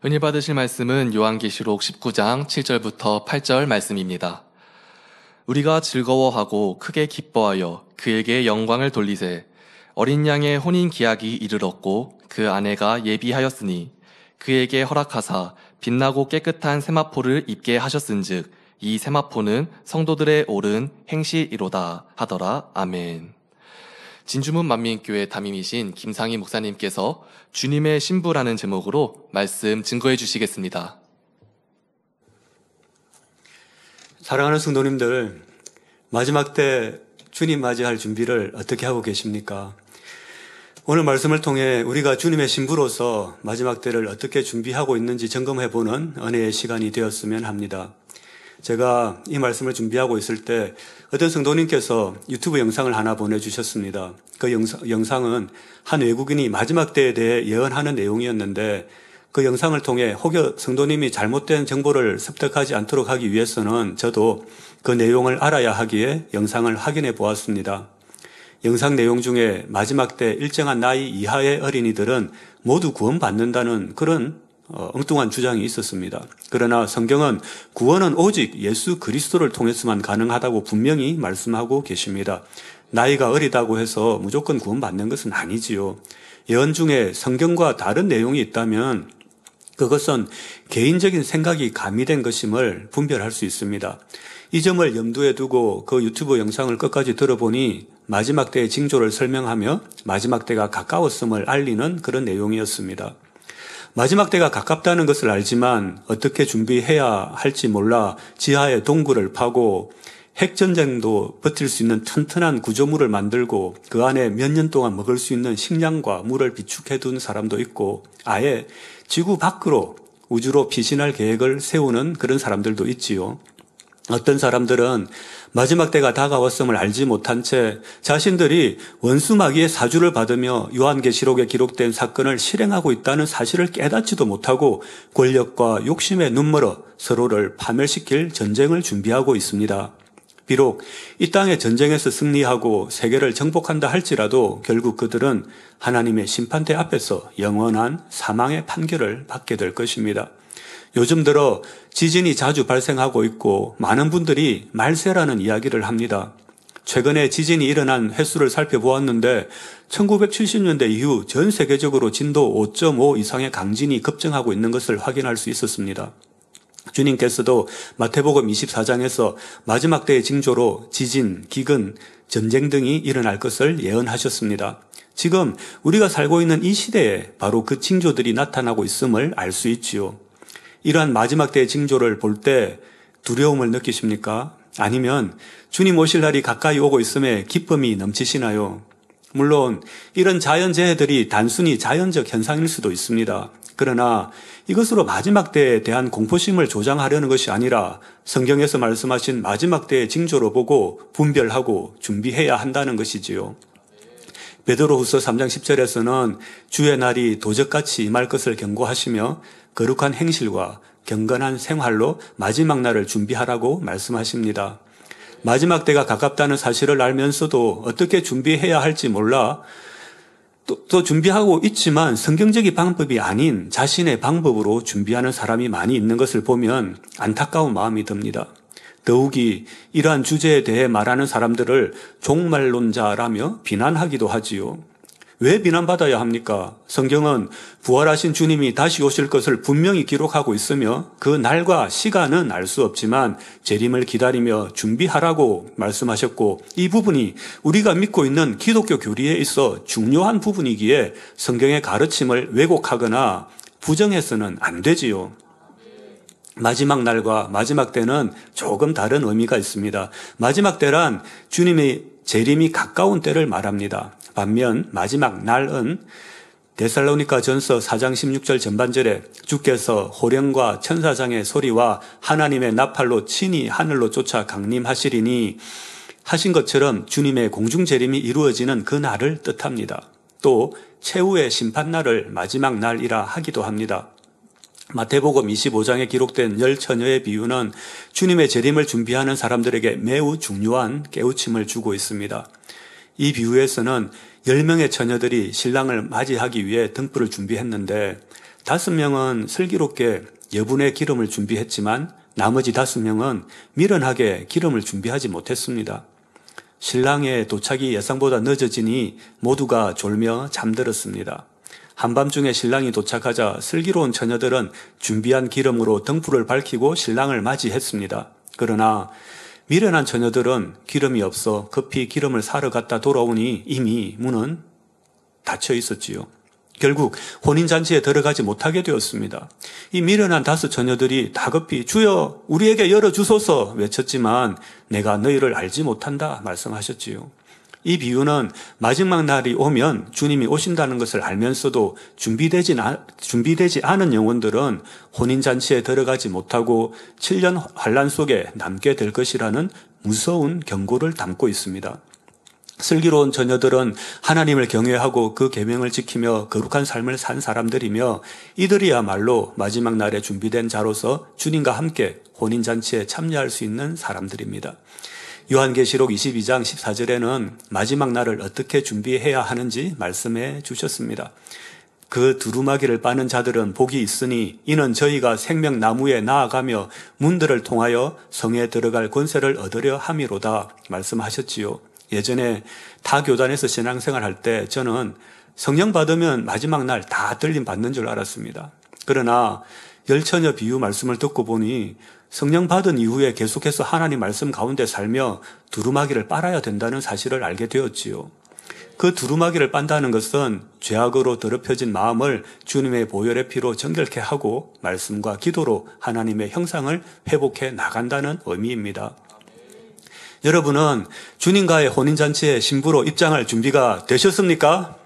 은혜 받으실 말씀은 요한계시록 19장 7절부터 8절 말씀입니다. 우리가 즐거워하고 크게 기뻐하여 그에게 영광을 돌리세. 어린 양의 혼인 기약이 이르렀고 그 아내가 예비하였으니 그에게 허락하사 빛나고 깨끗한 세마포를 입게 하셨은즉 이 세마포는 성도들의 옳은 행실이로다 하더라. 아멘. 진주문 만민교회 담임이신 김상희 목사님께서 주님의 신부라는 제목으로 말씀 증거해 주시겠습니다. 사랑하는 성도님들, 마지막 때 주님 맞이할 준비를 어떻게 하고 계십니까? 오늘 말씀을 통해 우리가 주님의 신부로서 마지막 때를 어떻게 준비하고 있는지 점검해보는 은혜의 시간이 되었으면 합니다. 제가 이 말씀을 준비하고 있을 때 어떤 성도님께서 유튜브 영상을 하나 보내주셨습니다. 그 영상은 한 외국인이 마지막 때에 대해 예언하는 내용이었는데 그 영상을 통해 혹여 성도님이 잘못된 정보를 습득하지 않도록 하기 위해서는 저도 그 내용을 알아야 하기에 영상을 확인해 보았습니다. 영상 내용 중에 마지막 때 일정한 나이 이하의 어린이들은 모두 구원받는다는 그런 엉뚱한 주장이 있었습니다. 그러나 성경은 구원은 오직 예수 그리스도를 통해서만 가능하다고 분명히 말씀하고 계십니다. 나이가 어리다고 해서 무조건 구원받는 것은 아니지요. 예언 중에 성경과 다른 내용이 있다면 그것은 개인적인 생각이 가미된 것임을 분별할 수 있습니다. 이 점을 염두에 두고 그 유튜브 영상을 끝까지 들어보니 마지막 때의 징조를 설명하며 마지막 때가 가까웠음을 알리는 그런 내용이었습니다. 마지막 때가 가깝다는 것을 알지만 어떻게 준비해야 할지 몰라 지하에 동굴을 파고 핵전쟁도 버틸 수 있는 튼튼한 구조물을 만들고 그 안에 몇 년 동안 먹을 수 있는 식량과 물을 비축해둔 사람도 있고 아예 지구 밖으로 우주로 피신할 계획을 세우는 그런 사람들도 있지요. 어떤 사람들은 마지막 때가 다가왔음을 알지 못한 채 자신들이 원수마귀의 사주를 받으며 요한계시록에 기록된 사건을 실행하고 있다는 사실을 깨닫지도 못하고 권력과 욕심에 눈멀어 서로를 파멸시킬 전쟁을 준비하고 있습니다. 비록 이 땅의 전쟁에서 승리하고 세계를 정복한다 할지라도 결국 그들은 하나님의 심판대 앞에서 영원한 사망의 판결을 받게 될 것입니다. 요즘 들어 지진이 자주 발생하고 있고 많은 분들이 말세라는 이야기를 합니다. 최근에 지진이 일어난 횟수를 살펴보았는데 1970년대 이후 전 세계적으로 진도 5.5 이상의 강진이 급증하고 있는 것을 확인할 수 있었습니다. 주님께서도 마태복음 24장에서 마지막 때의 징조로 지진, 기근, 전쟁 등이 일어날 것을 예언하셨습니다. 지금 우리가 살고 있는 이 시대에 바로 그 징조들이 나타나고 있음을 알 수 있지요. 이러한 마지막 때의 징조를 볼 때 두려움을 느끼십니까? 아니면 주님 오실 날이 가까이 오고 있음에 기쁨이 넘치시나요? 물론 이런 자연재해들이 단순히 자연적 현상일 수도 있습니다. 그러나 이것으로 마지막 때에 대한 공포심을 조장하려는 것이 아니라 성경에서 말씀하신 마지막 때의 징조로 보고 분별하고 준비해야 한다는 것이지요. 베드로후서 3장 10절에서는 주의 날이 도적같이 임할 것을 경고하시며 거룩한 행실과 경건한 생활로 마지막 날을 준비하라고 말씀하십니다. 마지막 때가 가깝다는 사실을 알면서도 어떻게 준비해야 할지 몰라 또 준비하고 있지만 성경적인 방법이 아닌 자신의 방법으로 준비하는 사람이 많이 있는 것을 보면 안타까운 마음이 듭니다. 더욱이 이러한 주제에 대해 말하는 사람들을 종말론자라며 비난하기도 하지요. 왜 비난받아야 합니까? 성경은 부활하신 주님이 다시 오실 것을 분명히 기록하고 있으며 그 날과 시간은 알 수 없지만 재림을 기다리며 준비하라고 말씀하셨고 이 부분이 우리가 믿고 있는 기독교 교리에 있어 중요한 부분이기에 성경의 가르침을 왜곡하거나 부정해서는 안 되지요. 마지막 날과 마지막 때는 조금 다른 의미가 있습니다. 마지막 때란 주님의 재림이 가까운 때를 말합니다. 반면 마지막 날은 데살로니가 전서 4장 16절 전반절에 주께서 호령과 천사장의 소리와 하나님의 나팔로 친히 하늘로 쫓아 강림하시리니 하신 것처럼 주님의 공중재림이 이루어지는 그 날을 뜻합니다. 또 최후의 심판날을 마지막 날이라 하기도 합니다. 마태복음 25장에 기록된 10처녀의 비유는 주님의 재림을 준비하는 사람들에게 매우 중요한 깨우침을 주고 있습니다. 이 비유에서는 10명의 처녀들이 신랑을 맞이하기 위해 등불을 준비했는데 5명은 슬기롭게 여분의 기름을 준비했지만 나머지 5명은 미련하게 기름을 준비하지 못했습니다. 신랑의 도착이 예상보다 늦어지니 모두가 졸며 잠들었습니다. 한밤중에 신랑이 도착하자 슬기로운 처녀들은 준비한 기름으로 등불을 밝히고 신랑을 맞이했습니다. 그러나 미련한 처녀들은 기름이 없어 급히 기름을 사러 갔다 돌아오니 이미 문은 닫혀 있었지요. 결국 혼인잔치에 들어가지 못하게 되었습니다. 이 미련한 5 처녀들이 다급히 주여 우리에게 열어주소서 외쳤지만 내가 너희를 알지 못한다 말씀하셨지요. 이 비유는 마지막 날이 오면 주님이 오신다는 것을 알면서도 준비되지 않은 영혼들은 혼인잔치에 들어가지 못하고 7년 환란 속에 남게 될 것이라는 무서운 경고를 담고 있습니다. 슬기로운 처녀들은 하나님을 경외하고 그 계명을 지키며 거룩한 삶을 산 사람들이며 이들이야말로 마지막 날에 준비된 자로서 주님과 함께 혼인잔치에 참여할 수 있는 사람들입니다. 요한계시록 22장 14절에는 마지막 날을 어떻게 준비해야 하는지 말씀해 주셨습니다. 그 두루마기를 빠는 자들은 복이 있으니 이는 저희가 생명나무에 나아가며 문들을 통하여 성에 들어갈 권세를 얻으려 함이로다 말씀하셨지요. 예전에 타 교단에서 신앙생활 할 때 저는 성령 받으면 마지막 날 다 들림 받는 줄 알았습니다. 그러나 열처녀 비유 말씀을 듣고 보니 성령 받은 이후에 계속해서 하나님 말씀 가운데 살며 두루마기를 빨아야 된다는 사실을 알게 되었지요. 그 두루마기를 빤다는 것은 죄악으로 더럽혀진 마음을 주님의 보혈의 피로 정결케 하고 말씀과 기도로 하나님의 형상을 회복해 나간다는 의미입니다. 여러분은 주님과의 혼인잔치에 신부로 입장할 준비가 되셨습니까?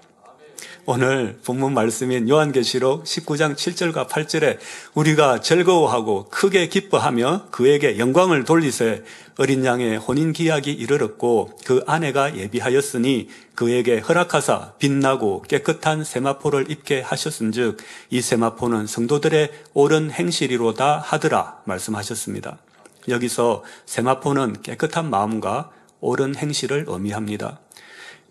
오늘 본문 말씀인 요한계시록 19장 7절과 8절에 우리가 즐거워하고 크게 기뻐하며 그에게 영광을 돌리세 어린 양의 혼인 기약이 이르렀고 그 아내가 예비하였으니 그에게 허락하사 빛나고 깨끗한 세마포를 입게 하셨은즉 이 세마포는 성도들의 옳은 행실이로다 하더라 말씀하셨습니다. 여기서 세마포는 깨끗한 마음과 옳은 행실을 의미합니다.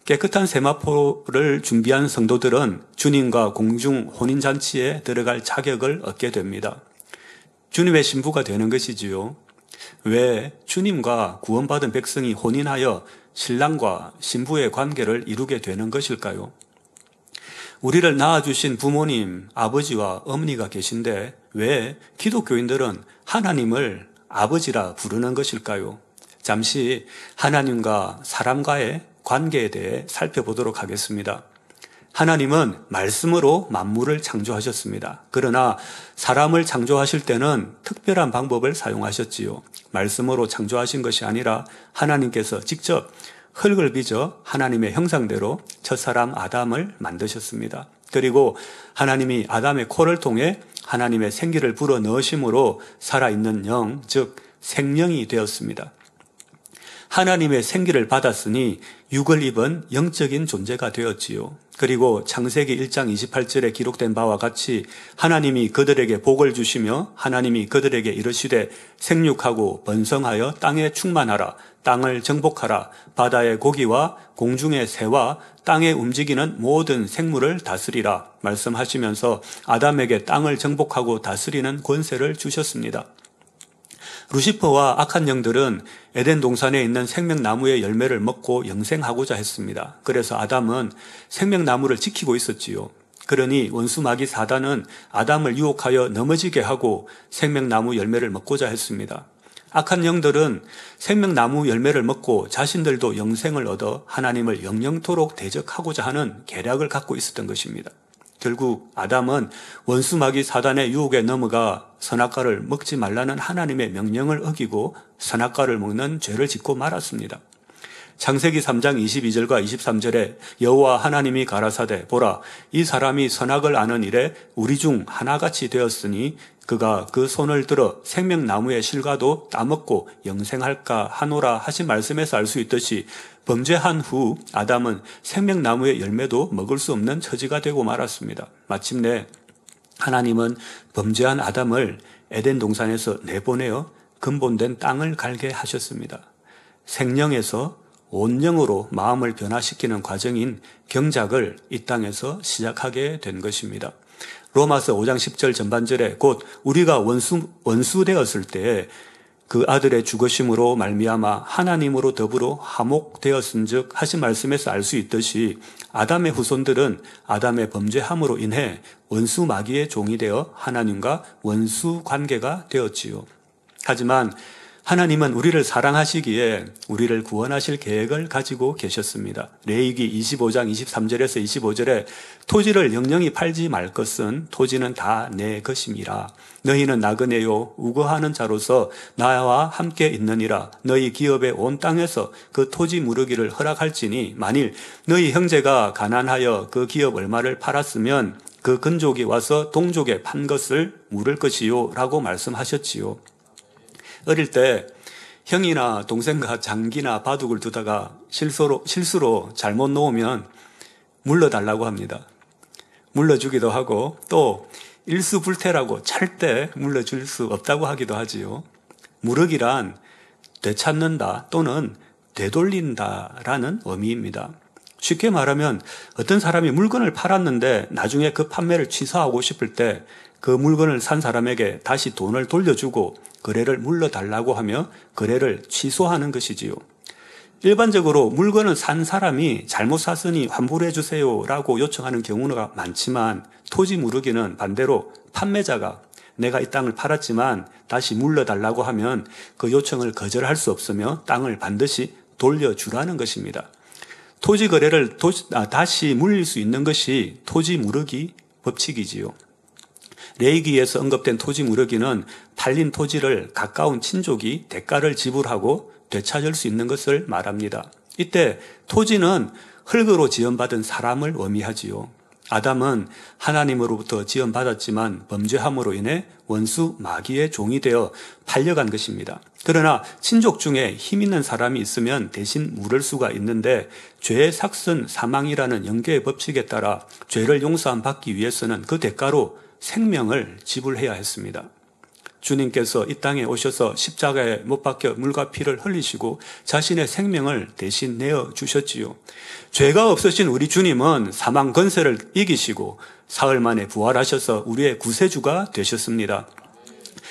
깨끗한 세마포를 준비한 성도들은 주님과 공중 혼인잔치에 들어갈 자격을 얻게 됩니다. 주님의 신부가 되는 것이지요. 왜 주님과 구원받은 백성이 혼인하여 신랑과 신부의 관계를 이루게 되는 것일까요? 우리를 낳아주신 부모님, 아버지와 어머니가 계신데 왜 기독교인들은 하나님을 아버지라 부르는 것일까요? 잠시 하나님과 사람과의 관계에 대해 살펴보도록 하겠습니다. 하나님은 말씀으로 만물을 창조하셨습니다. 그러나 사람을 창조하실 때는 특별한 방법을 사용하셨지요. 말씀으로 창조하신 것이 아니라 하나님께서 직접 흙을 빚어 하나님의 형상대로 첫사람 아담을 만드셨습니다. 그리고 하나님이 아담의 코를 통해 하나님의 생기를 불어 넣으심으로 살아있는 영, 즉 생명이 되었습니다. 하나님의 생기를 받았으니 육을 입은 영적인 존재가 되었지요. 그리고 창세기 1장 28절에 기록된 바와 같이 하나님이 그들에게 복을 주시며 하나님이 그들에게 이르시되 생육하고 번성하여 땅에 충만하라 땅을 정복하라 바다의 고기와 공중의 새와 땅에 움직이는 모든 생물을 다스리라 말씀하시면서 아담에게 땅을 정복하고 다스리는 권세를 주셨습니다. 루시퍼와 악한 영들은 에덴 동산에 있는 생명나무의 열매를 먹고 영생하고자 했습니다. 그래서 아담은 생명나무를 지키고 있었지요. 그러니 원수 마귀 사단은 아담을 유혹하여 넘어지게 하고 생명나무 열매를 먹고자 했습니다. 악한 영들은 생명나무 열매를 먹고 자신들도 영생을 얻어 하나님을 영영토록 대적하고자 하는 계략을 갖고 있었던 것입니다. 결국 아담은 원수 마귀 사단의 유혹에 넘어가 선악과를 먹지 말라는 하나님의 명령을 어기고 선악과를 먹는 죄를 짓고 말았습니다. 창세기 3장 22절과 23절에 여호와 하나님이 가라사대 보라 이 사람이 선악을 아는 일에 우리 중 하나같이 되었으니 그가 그 손을 들어 생명나무의 실과도 따먹고 영생할까 하노라 하신 말씀에서 알 수 있듯이 범죄한 후 아담은 생명나무의 열매도 먹을 수 없는 처지가 되고 말았습니다. 마침내 하나님은 범죄한 아담을 에덴 동산에서 내보내어 근본된 땅을 갈게 하셨습니다. 생령에서 온영으로 마음을 변화시키는 과정인 경작을 이 땅에서 시작하게 된 것입니다. 로마서 5장 10절 전반절에 곧 우리가 원수 되었을 때 그 아들의 죽으심으로 말미암아 하나님으로 더불어 화목되었은즉 하신 말씀에서 알 수 있듯이 아담의 후손들은 아담의 범죄함으로 인해 원수 마귀의 종이 되어 하나님과 원수 관계가 되었지요. 하지만 하나님은 우리를 사랑하시기에 우리를 구원하실 계획을 가지고 계셨습니다. 레위기 25장 23절에서 25절에 토지를 영영히 팔지 말 것은 토지는 다 내 것임이라. 너희는 나그네요 우거하는 자로서 나와 함께 있느니라. 너희 기업의 온 땅에서 그 토지 무르기를 허락할지니 만일 너희 형제가 가난하여 그 기업 얼마를 팔았으면 그 근족이 와서 동족에 판 것을 물을 것이요 라고 말씀하셨지요. 어릴 때 형이나 동생과 장기나 바둑을 두다가 실수로 잘못 놓으면 물러달라고 합니다. 물러주기도 하고 또 일수불태라고 절대 물러줄 수 없다고 하기도 하지요. 무르기란 되찾는다 또는 되돌린다라는 의미입니다. 쉽게 말하면 어떤 사람이 물건을 팔았는데 나중에 그 판매를 취소하고 싶을 때 그 물건을 산 사람에게 다시 돈을 돌려주고 거래를 물러달라고 하며 거래를 취소하는 것이지요. 일반적으로 물건을 산 사람이 잘못 샀으니 환불해 주세요 라고 요청하는 경우가 많지만 토지 무르기는 반대로 판매자가 내가 이 땅을 팔았지만 다시 물러달라고 하면 그 요청을 거절할 수 없으며 땅을 반드시 돌려주라는 것입니다. 토지 거래를 다시 물릴 수 있는 것이 토지 무르기 법칙이지요. 레위기에서 언급된 토지 무르기는 팔린 토지를 가까운 친족이 대가를 지불하고 되찾을 수 있는 것을 말합니다. 이때 토지는 흙으로 지원받은 사람을 의미하지요. 아담은 하나님으로부터 지원받았지만 범죄함으로 인해 원수 마귀의 종이 되어 팔려간 것입니다. 그러나 친족 중에 힘 있는 사람이 있으면 대신 물을 수가 있는데 죄의 삭슨 사망이라는 영계의 법칙에 따라 죄를 용서함 받기 위해서는 그 대가로 생명을 지불해야 했습니다. 주님께서 이 땅에 오셔서 십자가에 못 박혀 물과 피를 흘리시고 자신의 생명을 대신 내어주셨지요. 죄가 없으신 우리 주님은 사망 권세를 이기시고 사흘 만에 부활하셔서 우리의 구세주가 되셨습니다.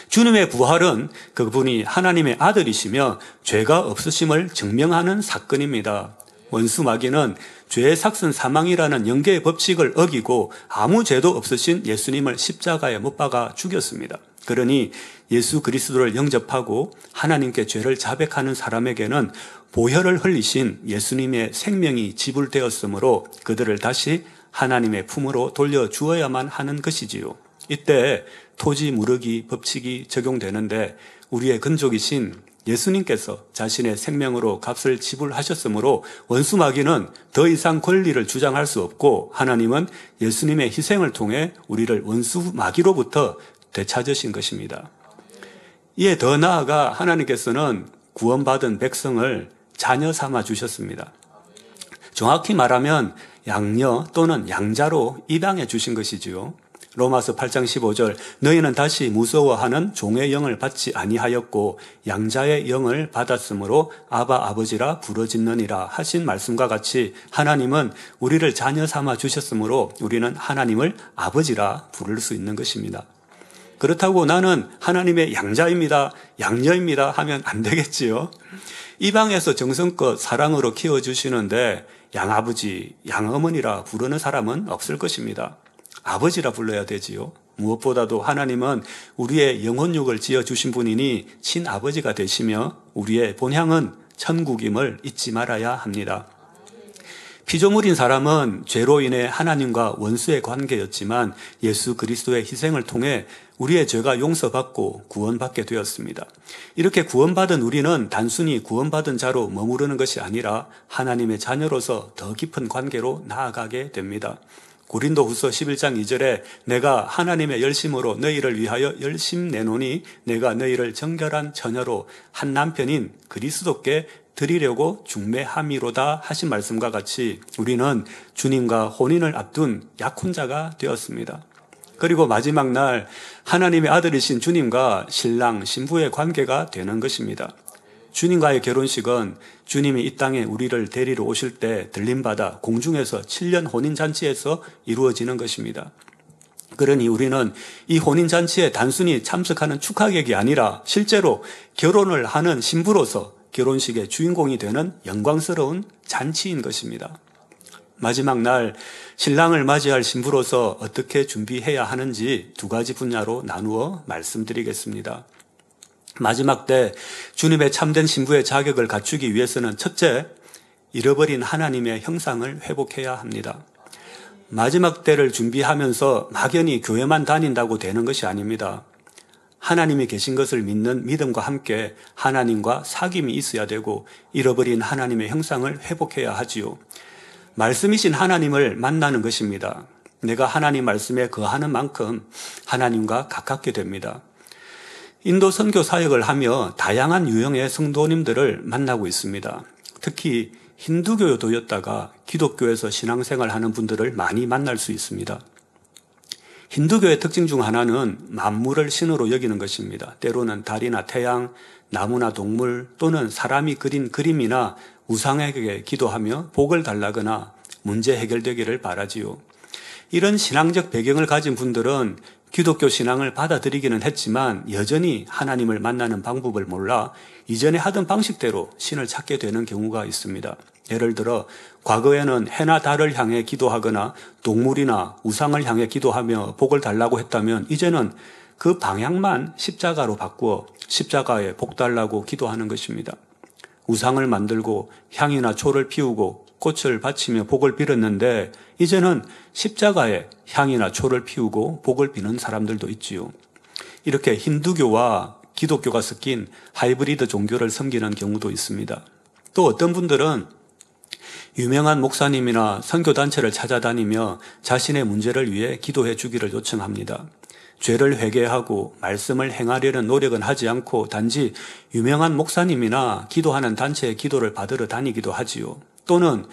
주님의 부활은 그분이 하나님의 아들이시며 죄가 없으심을 증명하는 사건입니다. 원수 마귀는 죄의 삭슨 사망이라는 영계의 법칙을 어기고 아무 죄도 없으신 예수님을 십자가에 못 박아 죽였습니다. 그러니 예수 그리스도를 영접하고 하나님께 죄를 자백하는 사람에게는 보혈을 흘리신 예수님의 생명이 지불되었으므로 그들을 다시 하나님의 품으로 돌려주어야만 하는 것이지요. 이때 토지 무르기 법칙이 적용되는데 우리의 근족이신 예수님께서 자신의 생명으로 값을 지불하셨으므로 원수 마귀는 더 이상 권리를 주장할 수 없고 하나님은 예수님의 희생을 통해 우리를 원수 마귀로부터 되찾으신 것입니다. 이에 더 나아가 하나님께서는 구원받은 백성을 자녀 삼아 주셨습니다. 정확히 말하면 양녀 또는 양자로 입양해 주신 것이지요. 로마서 8장 15절 너희는 다시 무서워하는 종의 영을 받지 아니하였고 양자의 영을 받았으므로 아바 아버지라 부르짖느니라 하신 말씀과 같이 하나님은 우리를 자녀 삼아 주셨으므로 우리는 하나님을 아버지라 부를 수 있는 것입니다. 그렇다고 나는 하나님의 양자입니다, 양녀입니다 하면 안 되겠지요. 이방에서 정성껏 사랑으로 키워주시는데 양아버지, 양어머니라 부르는 사람은 없을 것입니다. 아버지라 불러야 되지요. 무엇보다도 하나님은 우리의 영혼육을 지어주신 분이니 친아버지가 되시며 우리의 본향은 천국임을 잊지 말아야 합니다. 피조물인 사람은 죄로 인해 하나님과 원수의 관계였지만 예수 그리스도의 희생을 통해 우리의 죄가 용서받고 구원받게 되었습니다. 이렇게 구원받은 우리는 단순히 구원받은 자로 머무르는 것이 아니라 하나님의 자녀로서 더 깊은 관계로 나아가게 됩니다. 고린도후서 11장 2절에 내가 하나님의 열심으로 너희를 위하여 열심 내노니 내가 너희를 정결한 처녀로 한 남편인 그리스도께 드리려고 중매함이로다 하신 말씀과 같이 우리는 주님과 혼인을 앞둔 약혼자가 되었습니다. 그리고 마지막 날 하나님의 아들이신 주님과 신랑 신부의 관계가 되는 것입니다. 주님과의 결혼식은 주님이 이 땅에 우리를 데리러 오실 때 들림받아 공중에서 7년 혼인잔치에서 이루어지는 것입니다. 그러니 우리는 이 혼인잔치에 단순히 참석하는 축하객이 아니라 실제로 결혼을 하는 신부로서 결혼식의 주인공이 되는 영광스러운 잔치인 것입니다. 마지막 날 신랑을 맞이할 신부로서 어떻게 준비해야 하는지 두 가지 분야로 나누어 말씀드리겠습니다. 마지막 때 주님의 참된 신부의 자격을 갖추기 위해서는 첫째, 잃어버린 하나님의 형상을 회복해야 합니다. 마지막 때를 준비하면서 막연히 교회만 다닌다고 되는 것이 아닙니다. 하나님이 계신 것을 믿는 믿음과 함께 하나님과 사귐이 있어야 되고 잃어버린 하나님의 형상을 회복해야 하지요. 말씀이신 하나님을 만나는 것입니다. 내가 하나님 말씀에 거하는 만큼 하나님과 가깝게 됩니다. 인도 선교 사역을 하며 다양한 유형의 성도님들을 만나고 있습니다. 특히 힌두교도였다가 기독교에서 신앙생활하는 분들을 많이 만날 수 있습니다. 힌두교의 특징 중 하나는 만물을 신으로 여기는 것입니다. 때로는 달이나 태양, 나무나 동물 또는 사람이 그린 그림이나 우상에게 기도하며 복을 달라거나 문제 해결되기를 바라지요. 이런 신앙적 배경을 가진 분들은 기독교 신앙을 받아들이기는 했지만 여전히 하나님을 만나는 방법을 몰라 이전에 하던 방식대로 신을 찾게 되는 경우가 있습니다. 예를 들어 과거에는 해나 달을 향해 기도하거나 동물이나 우상을 향해 기도하며 복을 달라고 했다면 이제는 그 방향만 십자가로 바꾸어 십자가에 복 달라고 기도하는 것입니다. 우상을 만들고 향이나 초를 피우고 꽃을 바치며 복을 빌었는데 이제는 십자가에 향이나 초를 피우고 복을 비는 사람들도 있지요. 이렇게 힌두교와 기독교가 섞인 하이브리드 종교를 섬기는 경우도 있습니다. 또 어떤 분들은 유명한 목사님이나 선교단체를 찾아다니며 자신의 문제를 위해 기도해 주기를 요청합니다. 죄를 회개하고 말씀을 행하려는 노력은 하지 않고 단지 유명한 목사님이나 기도하는 단체의 기도를 받으러 다니기도 하지요. 또는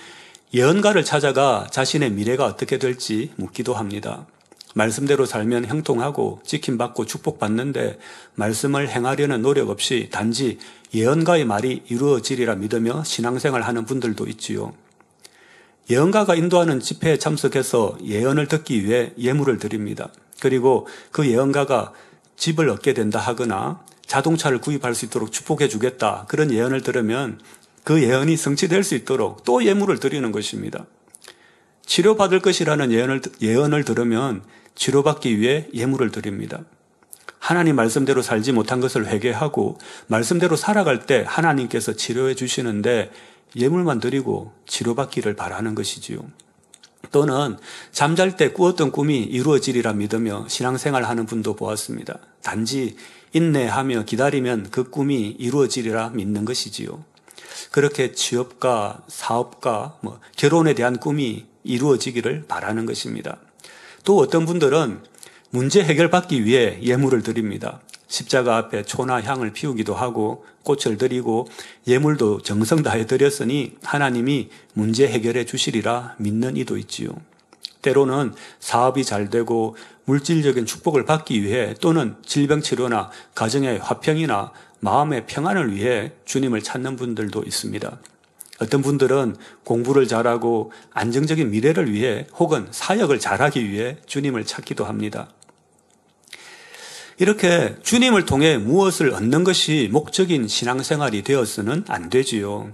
예언가를 찾아가 자신의 미래가 어떻게 될지 묻기도 합니다. 말씀대로 살면 형통하고 지킴받고 축복받는데 말씀을 행하려는 노력 없이 단지 예언가의 말이 이루어지리라 믿으며 신앙생활 하는 분들도 있지요. 예언가가 인도하는 집회에 참석해서 예언을 듣기 위해 예물을 드립니다. 그리고 그 예언가가 집을 얻게 된다 하거나 자동차를 구입할 수 있도록 축복해 주겠다. 그런 예언을 들으면 그 예언이 성취될 수 있도록 또 예물을 드리는 것입니다. 치료받을 것이라는 예언을 들으면 치료받기 위해 예물을 드립니다. 하나님 말씀대로 살지 못한 것을 회개하고 말씀대로 살아갈 때 하나님께서 치료해 주시는데 예물만 드리고 치료받기를 바라는 것이지요. 또는 잠잘 때 꾸었던 꿈이 이루어지리라 믿으며 신앙생활하는 분도 보았습니다. 단지 인내하며 기다리면 그 꿈이 이루어지리라 믿는 것이지요. 그렇게 취업과 사업과 결혼에 대한 꿈이 이루어지기를 바라는 것입니다. 또 어떤 분들은 문제 해결받기 위해 예물을 드립니다. 십자가 앞에 초나 향을 피우기도 하고 꽃을 드리고 예물도 정성 다해 드렸으니 하나님이 문제 해결해 주시리라 믿는 이도 있지요. 때로는 사업이 잘 되고 물질적인 축복을 받기 위해 또는 질병치료나 가정의 화평이나 마음의 평안을 위해 주님을 찾는 분들도 있습니다. 어떤 분들은 공부를 잘하고 안정적인 미래를 위해 혹은 사역을 잘하기 위해 주님을 찾기도 합니다. 이렇게 주님을 통해 무엇을 얻는 것이 목적인 신앙생활이 되어서는 안 되지요.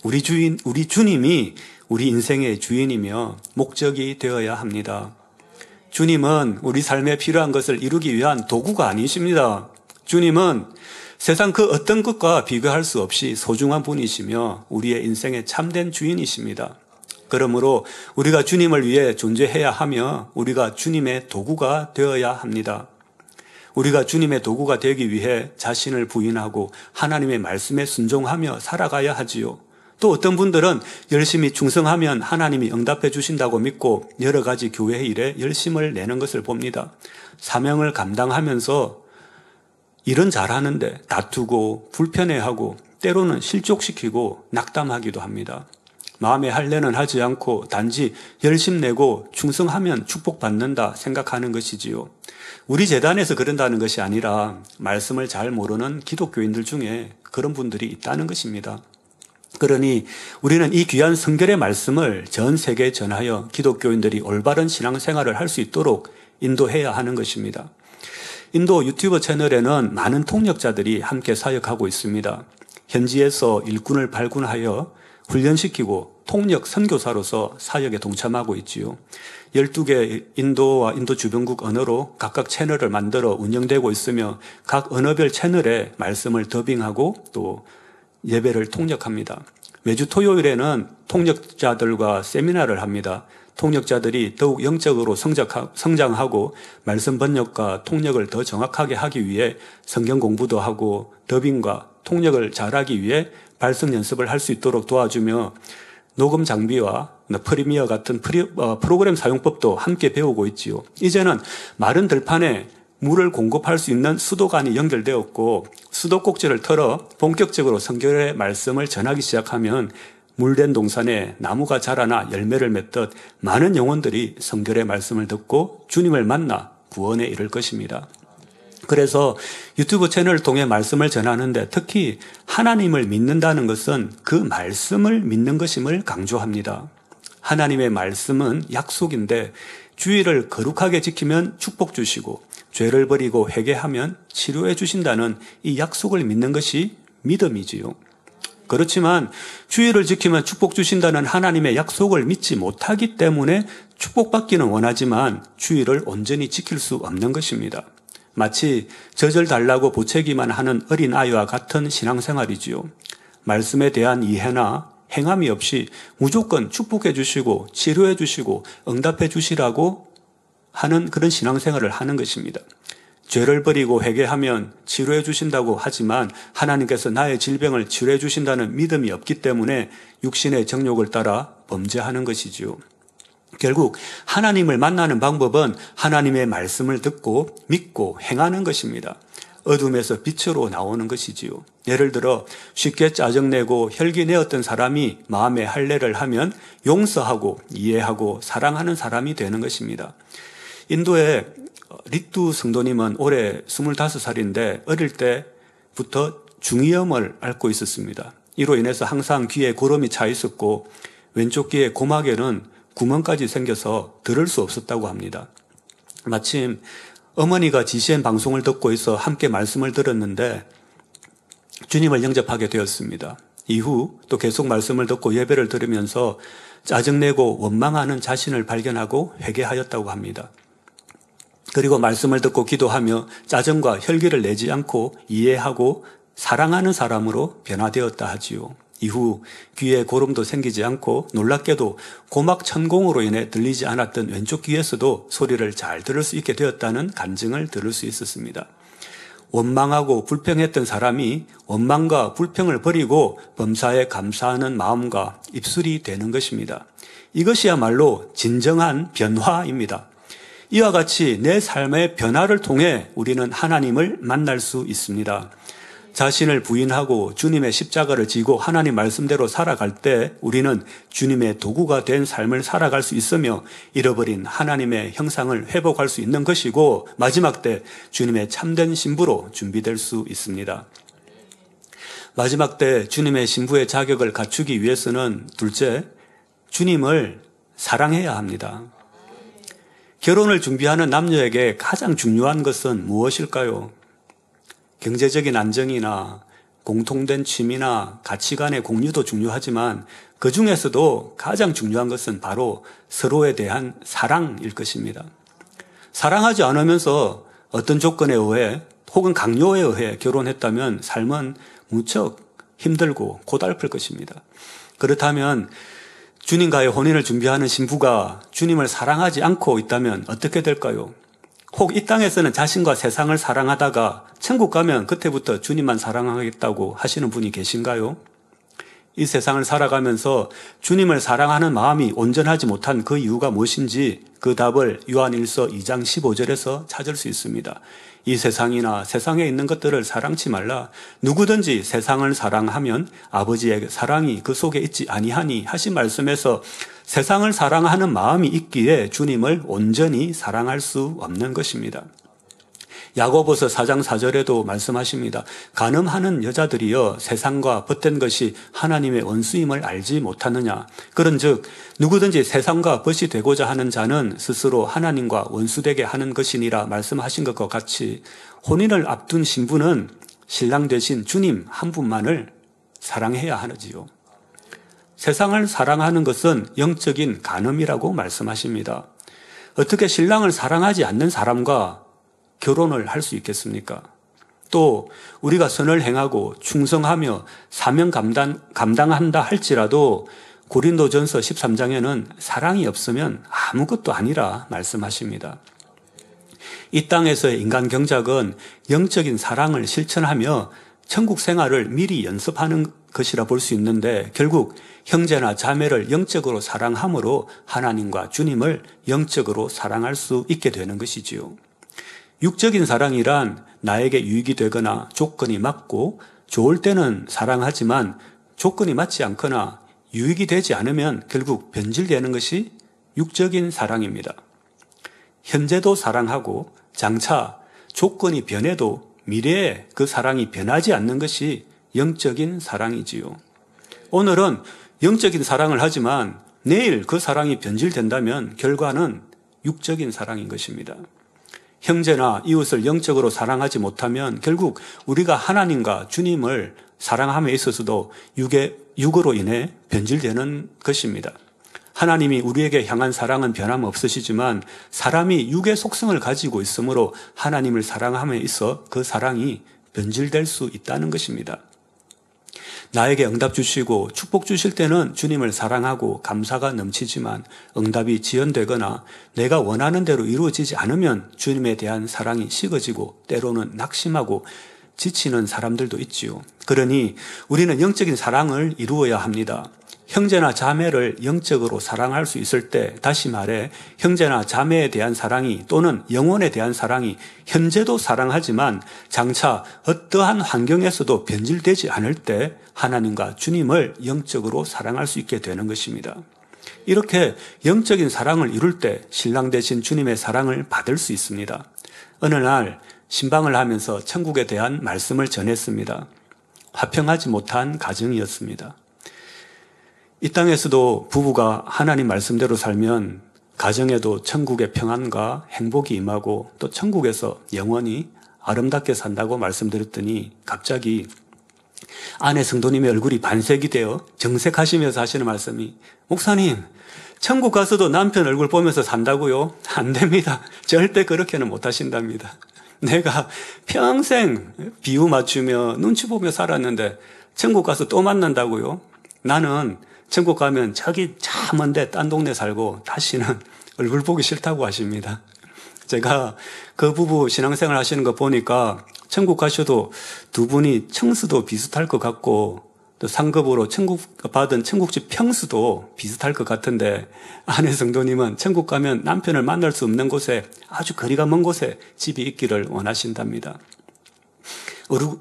우리 주님이 우리 인생의 주인이며 목적이 되어야 합니다. 주님은 우리 삶에 필요한 것을 이루기 위한 도구가 아니십니다. 주님은 세상 그 어떤 것과 비교할 수 없이 소중한 분이시며 우리의 인생의 참된 주인이십니다. 그러므로 우리가 주님을 위해 존재해야 하며 우리가 주님의 도구가 되어야 합니다. 우리가 주님의 도구가 되기 위해 자신을 부인하고 하나님의 말씀에 순종하며 살아가야 하지요. 또 어떤 분들은 열심히 충성하면 하나님이 응답해 주신다고 믿고 여러 가지 교회 일에 열심을 내는 것을 봅니다. 사명을 감당하면서 일은 잘하는데 다투고 불편해하고 때로는 실족시키고 낙담하기도 합니다. 마음의 할례는 하지 않고 단지 열심 내고 충성하면 축복받는다 생각하는 것이지요. 우리 재단에서 그런다는 것이 아니라 말씀을 잘 모르는 기독교인들 중에 그런 분들이 있다는 것입니다. 그러니 우리는 이 귀한 성결의 말씀을 전 세계에 전하여 기독교인들이 올바른 신앙생활을 할 수 있도록 인도해야 하는 것입니다. 인도 유튜브 채널에는 많은 통역자들이 함께 사역하고 있습니다. 현지에서 일꾼을 발굴하여 훈련시키고 통역 선교사로서 사역에 동참하고 있지요. 12개 인도와 인도 주변국 언어로 각각 채널을 만들어 운영되고 있으며 각 언어별 채널에 말씀을 더빙하고 또 예배를 통역합니다. 매주 토요일에는 통역자들과 세미나를 합니다. 통역자들이 더욱 영적으로 성장하고 말씀 번역과 통역을 더 정확하게 하기 위해 성경 공부도 하고 더빙과 통역을 잘하기 위해 발성 연습을 할 수 있도록 도와주며 녹음 장비와 프리미어 같은 프로그램 사용법도 함께 배우고 있지요. 이제는 마른 들판에 물을 공급할 수 있는 수도관이 연결되었고 수도꼭지를 털어 본격적으로 성경의 말씀을 전하기 시작하면 물된 동산에 나무가 자라나 열매를 맺듯 많은 영혼들이 성경의 말씀을 듣고 주님을 만나 구원에 이를 것입니다. 그래서 유튜브 채널을 통해 말씀을 전하는데 특히 하나님을 믿는다는 것은 그 말씀을 믿는 것임을 강조합니다. 하나님의 말씀은 약속인데 주의를 거룩하게 지키면 축복 주시고 죄를 버리고 회개하면 치료해 주신다는 이 약속을 믿는 것이 믿음이지요. 그렇지만 주의를 지키면 축복 주신다는 하나님의 약속을 믿지 못하기 때문에 축복받기는 원하지만 주의를 온전히 지킬 수 없는 것입니다. 마치 젖을 달라고 보채기만 하는 어린아이와 같은 신앙생활이지요. 말씀에 대한 이해나 행함이 없이 무조건 축복해 주시고 치료해 주시고 응답해 주시라고 하는 그런 신앙생활을 하는 것입니다. 죄를 버리고 회개하면 치료해 주신다고 하지만 하나님께서 나의 질병을 치료해 주신다는 믿음이 없기 때문에 육신의 정욕을 따라 범죄하는 것이지요. 결국 하나님을 만나는 방법은 하나님의 말씀을 듣고 믿고 행하는 것입니다. 어둠에서 빛으로 나오는 것이지요. 예를 들어 쉽게 짜증내고 혈기내었던 사람이 마음에 할례를 하면 용서하고 이해하고 사랑하는 사람이 되는 것입니다. 인도의 리뚜 성도님은 올해 25살인데 어릴 때부터 중이염을 앓고 있었습니다. 이로 인해서 항상 귀에 고름이 차 있었고 왼쪽 귀의 고막에는 구멍까지 생겨서 들을 수 없었다고 합니다. 마침 어머니가 GCN 방송을 듣고 있어 함께 말씀을 들었는데 주님을 영접하게 되었습니다. 이후 또 계속 말씀을 듣고 예배를 들으면서 짜증내고 원망하는 자신을 발견하고 회개하였다고 합니다. 그리고 말씀을 듣고 기도하며 짜증과 혈기를 내지 않고 이해하고 사랑하는 사람으로 변화되었다 하지요. 이후 귀에 고름도 생기지 않고 놀랍게도 고막 천공으로 인해 들리지 않았던 왼쪽 귀에서도 소리를 잘 들을 수 있게 되었다는 간증을 들을 수 있었습니다. 원망하고 불평했던 사람이 원망과 불평을 버리고 범사에 감사하는 마음과 입술이 되는 것입니다. 이것이야말로 진정한 변화입니다. 이와 같이 내 삶의 변화를 통해 우리는 하나님을 만날 수 있습니다. 자신을 부인하고 주님의 십자가를 지고 하나님 말씀대로 살아갈 때 우리는 주님의 도구가 된 삶을 살아갈 수 있으며 잃어버린 하나님의 형상을 회복할 수 있는 것이고 마지막 때 주님의 참된 신부로 준비될 수 있습니다. 마지막 때 주님의 신부의 자격을 갖추기 위해서는 둘째, 주님을 사랑해야 합니다. 결혼을 준비하는 남녀에게 가장 중요한 것은 무엇일까요? 경제적인 안정이나 공통된 취미나 가치관의 공유도 중요하지만 그 중에서도 가장 중요한 것은 바로 서로에 대한 사랑일 것입니다. 사랑하지 않으면서 어떤 조건에 의해 혹은 강요에 의해 결혼했다면 삶은 무척 힘들고 고달플 것입니다. 그렇다면 주님과의 혼인을 준비하는 신부가 주님을 사랑하지 않고 있다면 어떻게 될까요? 혹 이 땅에서는 자신과 세상을 사랑하다가 천국 가면 그때부터 주님만 사랑하겠다고 하시는 분이 계신가요? 이 세상을 살아가면서 주님을 사랑하는 마음이 온전하지 못한 그 이유가 무엇인지 그 답을 요한일서 2장 15절에서 찾을 수 있습니다. 이 세상이나 세상에 있는 것들을 사랑치 말라. 누구든지 세상을 사랑하면 아버지의 사랑이 그 속에 있지 아니하니 하신 말씀에서 세상을 사랑하는 마음이 있기에 주님을 온전히 사랑할 수 없는 것입니다. 야고보서 4장 4절에도 말씀하십니다. 간음하는 여자들이여 세상과 벗된 것이 하나님의 원수임을 알지 못하느냐. 그런즉 누구든지 세상과 벗이 되고자 하는 자는 스스로 하나님과 원수되게 하는 것이니라 말씀하신 것과 같이 혼인을 앞둔 신부는 신랑 되신 주님 한 분만을 사랑해야 하지요. 세상을 사랑하는 것은 영적인 간음이라고 말씀하십니다. 어떻게 신랑을 사랑하지 않는 사람과 결혼을 할 수 있겠습니까? 또 우리가 선을 행하고 충성하며 사명 감당한다 할지라도 고린도전서 13장에는 사랑이 없으면 아무것도 아니라 말씀하십니다. 이 땅에서의 인간 경작은 영적인 사랑을 실천하며 천국 생활을 미리 연습하는 것이라 볼 수 있는데 결국 형제나 자매를 영적으로 사랑함으로 하나님과 주님을 영적으로 사랑할 수 있게 되는 것이지요. 육적인 사랑이란 나에게 유익이 되거나 조건이 맞고 좋을 때는 사랑하지만 조건이 맞지 않거나 유익이 되지 않으면 결국 변질되는 것이 육적인 사랑입니다. 현재도 사랑하고 장차 조건이 변해도 미래에 그 사랑이 변하지 않는 것이 영적인 사랑이지요. 오늘은 영적인 사랑을 하지만 내일 그 사랑이 변질된다면 결과는 육적인 사랑인 것입니다. 형제나 이웃을 영적으로 사랑하지 못하면 결국 우리가 하나님과 주님을 사랑함에 있어서도 육으로 인해 변질되는 것입니다. 하나님이 우리에게 향한 사랑은 변함없으시지만 사람이 육의 속성을 가지고 있으므로 하나님을 사랑함에 있어 그 사랑이 변질될 수 있다는 것입니다. 나에게 응답 주시고 축복 주실 때는 주님을 사랑하고 감사가 넘치지만 응답이 지연되거나 내가 원하는 대로 이루어지지 않으면 주님에 대한 사랑이 식어지고 때로는 낙심하고 지치는 사람들도 있지요. 그러니 우리는 영적인 사랑을 이루어야 합니다. 형제나 자매를 영적으로 사랑할 수 있을 때, 다시 말해 형제나 자매에 대한 사랑이 또는 영혼에 대한 사랑이 현재도 사랑하지만 장차 어떠한 환경에서도 변질되지 않을 때 하나님과 주님을 영적으로 사랑할 수 있게 되는 것입니다. 이렇게 영적인 사랑을 이룰 때 신랑 되신 주님의 사랑을 받을 수 있습니다. 어느 날 신방을 하면서 천국에 대한 말씀을 전했습니다. 화평하지 못한 가정이었습니다. 이 땅에서도 부부가 하나님 말씀대로 살면 가정에도 천국의 평안과 행복이 임하고 또 천국에서 영원히 아름답게 산다고 말씀드렸더니 갑자기 아내 성도님의 얼굴이 반색이 되어 정색하시면서 하시는 말씀이 목사님, 천국 가서도 남편 얼굴 보면서 산다고요? 안 됩니다. 절대 그렇게는 못 하신답니다. 내가 평생 비유 맞추며 눈치 보며 살았는데 천국 가서 또 만난다고요? 나는 천국 가면 저기 저 먼데 딴 동네 살고 다시는 얼굴 보기 싫다고 하십니다. 제가 그 부부 신앙생활 하시는 거 보니까 천국 가셔도 두 분이 청수도 비슷할 것 같고 또 상급으로 받은 천국집 평수도 비슷할 것 같은데 아내 성도님은 천국 가면 남편을 만날 수 없는 곳에 아주 거리가 먼 곳에 집이 있기를 원하신답니다.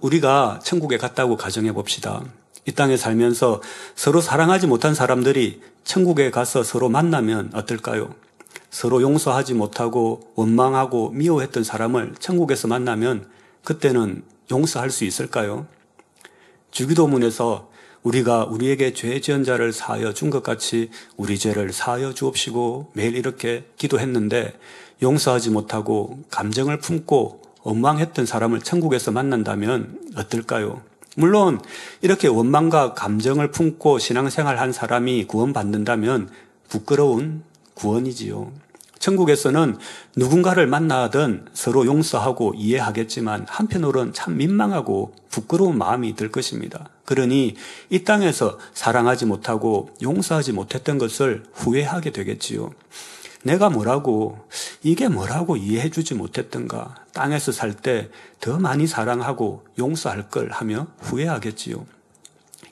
우리가 천국에 갔다고 가정해 봅시다. 이 땅에 살면서 서로 사랑하지 못한 사람들이 천국에 가서 서로 만나면 어떨까요? 서로 용서하지 못하고 원망하고 미워했던 사람을 천국에서 만나면 그때는 용서할 수 있을까요? 주기도문에서 우리가 우리에게 죄 지은 자를 사하여 준 것 같이 우리 죄를 사하여 주옵시고 매일 이렇게 기도했는데 용서하지 못하고 감정을 품고 원망했던 사람을 천국에서 만난다면 어떨까요? 물론 이렇게 원망과 감정을 품고 신앙생활한 사람이 구원받는다면 부끄러운 구원이지요. 천국에서는 누군가를 만나든 서로 용서하고 이해하겠지만 한편으로는 참 민망하고 부끄러운 마음이 들 것입니다. 그러니 이 땅에서 사랑하지 못하고 용서하지 못했던 것을 후회하게 되겠지요. 내가 이게 뭐라고 이해해주지 못했던가, 땅에서 살 때 더 많이 사랑하고 용서할 걸 하며 후회하겠지요.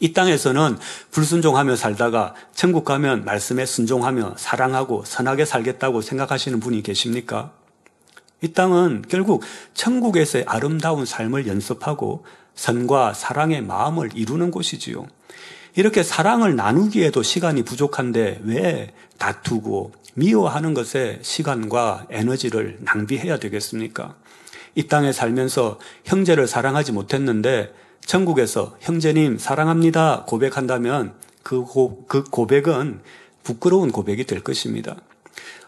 이 땅에서는 불순종하며 살다가 천국 가면 말씀에 순종하며 사랑하고 선하게 살겠다고 생각하시는 분이 계십니까? 이 땅은 결국 천국에서의 아름다운 삶을 연습하고 선과 사랑의 마음을 이루는 곳이지요. 이렇게 사랑을 나누기에도 시간이 부족한데 왜 다투고 미워하는 것에 시간과 에너지를 낭비해야 되겠습니까? 이 땅에 살면서 형제를 사랑하지 못했는데 천국에서 형제님 사랑합니다 고백한다면 그 고백은 부끄러운 고백이 될 것입니다.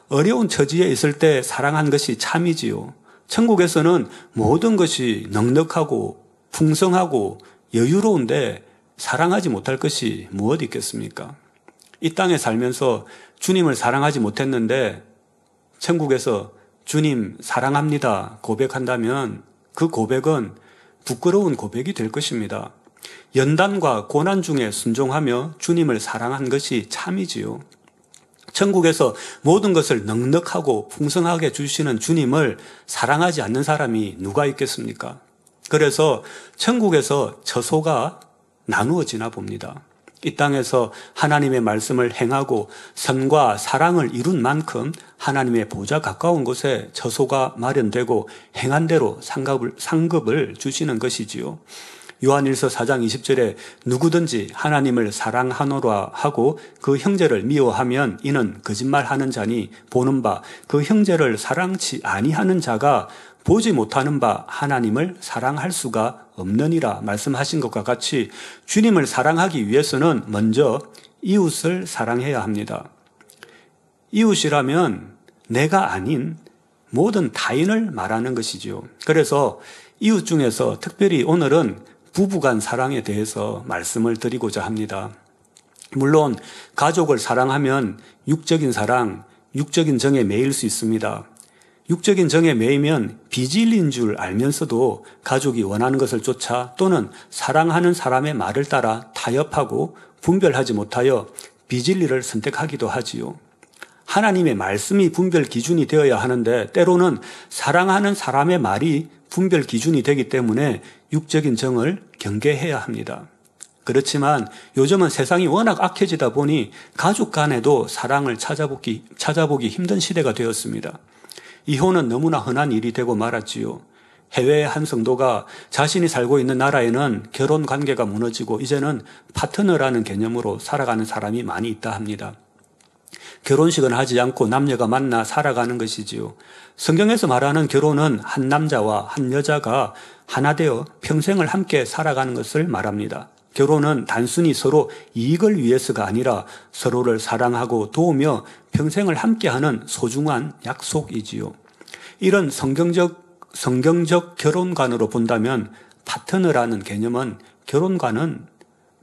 어려운 처지에 있을 때 사랑한 것이 참이지요. 천국에서는 모든 것이 넉넉하고 풍성하고 여유로운데 사랑하지 못할 것이 무엇 있겠습니까? 이 땅에 살면서 주님을 사랑하지 못했는데 천국에서 주님 사랑합니다 고백한다면 그 고백은 부끄러운 고백이 될 것입니다. 연단과 고난 중에 순종하며 주님을 사랑한 것이 참이지요. 천국에서 모든 것을 넉넉하고 풍성하게 주시는 주님을 사랑하지 않는 사람이 누가 있겠습니까? 그래서 천국에서 처소가 나누어지나 봅니다. 이 땅에서 하나님의 말씀을 행하고 선과 사랑을 이룬 만큼 하나님의 보좌 가까운 곳에 처소가 마련되고 행한 대로 상급을 주시는 것이지요. 요한일서 4장 20절에 누구든지 하나님을 사랑하노라 하고 그 형제를 미워하면 이는 거짓말하는 자니 보는 바 그 형제를 사랑치 아니하는 자가 보지 못하는 바 하나님을 사랑할 수가 없느니라 말씀하신 것과 같이 주님을 사랑하기 위해서는 먼저 이웃을 사랑해야 합니다. 이웃이라면 내가 아닌 모든 타인을 말하는 것이죠. 그래서 이웃 중에서 특별히 오늘은 부부간 사랑에 대해서 말씀을 드리고자 합니다. 물론 가족을 사랑하면 육적인 사랑, 육적인 정에 매일 수 있습니다. 육적인 정에 매이면 비진리인 줄 알면서도 가족이 원하는 것을 쫓아 또는 사랑하는 사람의 말을 따라 타협하고 분별하지 못하여 비진리를 선택하기도 하지요. 하나님의 말씀이 분별 기준이 되어야 하는데 때로는 사랑하는 사람의 말이 분별 기준이 되기 때문에 육적인 정을 경계해야 합니다. 그렇지만 요즘은 세상이 워낙 악해지다 보니 가족 간에도 사랑을 찾아보기 힘든 시대가 되었습니다. 이혼은 너무나 흔한 일이 되고 말았지요. 해외의 한 성도가 자신이 살고 있는 나라에는 결혼 관계가 무너지고 이제는 파트너라는 개념으로 살아가는 사람이 많이 있다 합니다. 결혼식은 하지 않고 남녀가 만나 살아가는 것이지요. 성경에서 말하는 결혼은 한 남자와 한 여자가 하나 되어 평생을 함께 살아가는 것을 말합니다. 결혼은 단순히 서로 이익을 위해서가 아니라 서로를 사랑하고 도우며 평생을 함께하는 소중한 약속이지요. 이런 성경적 결혼관으로 본다면 파트너라는 개념은 결혼과는